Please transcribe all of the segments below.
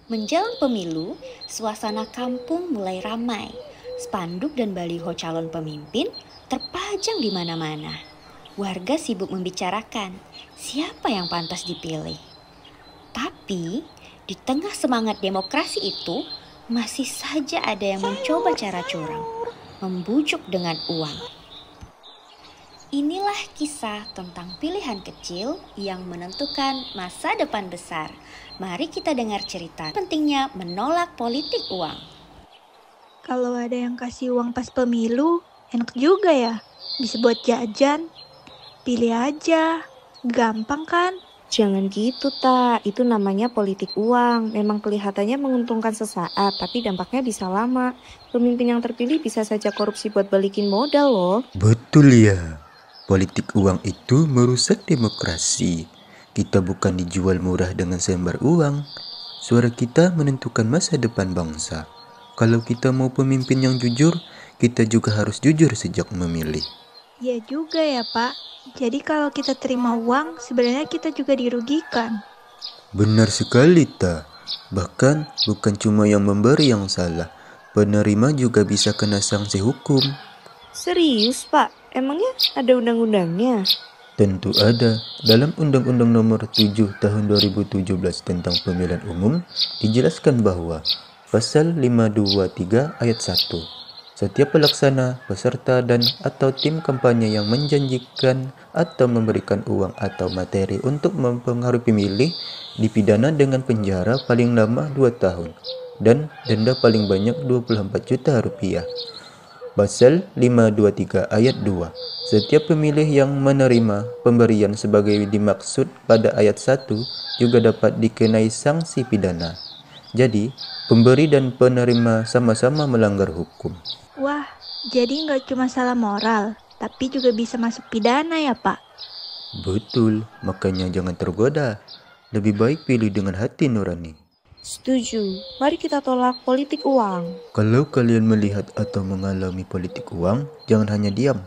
Menjelang pemilu, suasana kampung mulai ramai. Spanduk dan baliho calon pemimpin terpajang di mana-mana. Warga sibuk membicarakan siapa yang pantas dipilih. Tapi di tengah semangat demokrasi itu, masih saja ada yang mencoba cara curang, membujuk dengan uang. Inilah kisah tentang pilihan kecil yang menentukan masa depan besar. Mari kita dengar cerita pentingnya menolak politik uang. Kalau ada yang kasih uang pas pemilu, enak juga ya. Bisa buat jajan. Pilih aja. Gampang kan? Jangan gitu, Tak. Itu namanya politik uang. Memang kelihatannya menguntungkan sesaat, tapi dampaknya bisa lama. Pemimpin yang terpilih bisa saja korupsi buat balikin modal loh. Betul ya. Politik uang itu merusak demokrasi. Kita bukan dijual murah dengan selembar uang. Suara kita menentukan masa depan bangsa. Kalau kita mau pemimpin yang jujur, kita juga harus jujur sejak memilih. Ya juga ya, Pak. Jadi kalau kita terima uang, sebenarnya kita juga dirugikan. Benar sekali, Ta. Bahkan bukan cuma yang memberi yang salah. Penerima juga bisa kena sanksi hukum. Serius, Pak? Emangnya ada undang-undangnya? Tentu ada. Dalam Undang-Undang Nomor 7 Tahun 2017 tentang Pemilihan Umum dijelaskan bahwa Pasal 523 Ayat 1, setiap pelaksana, peserta dan atau tim kampanye yang menjanjikan atau memberikan uang atau materi untuk mempengaruhi pemilih dipidana dengan penjara paling lama 2 tahun dan denda paling banyak 24 juta rupiah. Pasal 523 Ayat 2. Setiap pemilih yang menerima pemberian sebagai dimaksud pada ayat 1 juga dapat dikenai sanksi pidana. Jadi, pemberi dan penerima sama-sama melanggar hukum. Wah, jadi nggak cuma salah moral, tapi juga bisa masuk pidana ya, Pak? Betul, makanya jangan tergoda. Lebih baik pilih dengan hati nurani. Setuju. Mari kita tolak politik uang. Kalau kalian melihat atau mengalami politik uang, jangan hanya diam.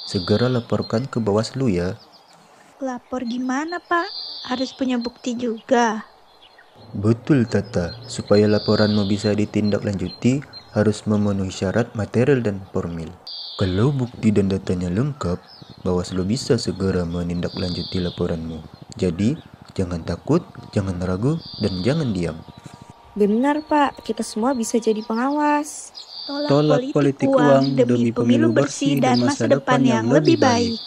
Segera laporkan ke Bawaslu ya. Lapor gimana, Pak? Harus punya bukti juga. Betul, Tata. Supaya laporanmu bisa ditindaklanjuti, harus memenuhi syarat material dan formil. Kalau bukti dan datanya lengkap, Bawaslu bisa segera menindaklanjuti laporanmu. Jadi, jangan takut, jangan ragu, dan jangan diam. Benar, Pak. Kita semua bisa jadi pengawas. Tolak politik uang demi pemilu bersih dan masa depan yang lebih baik.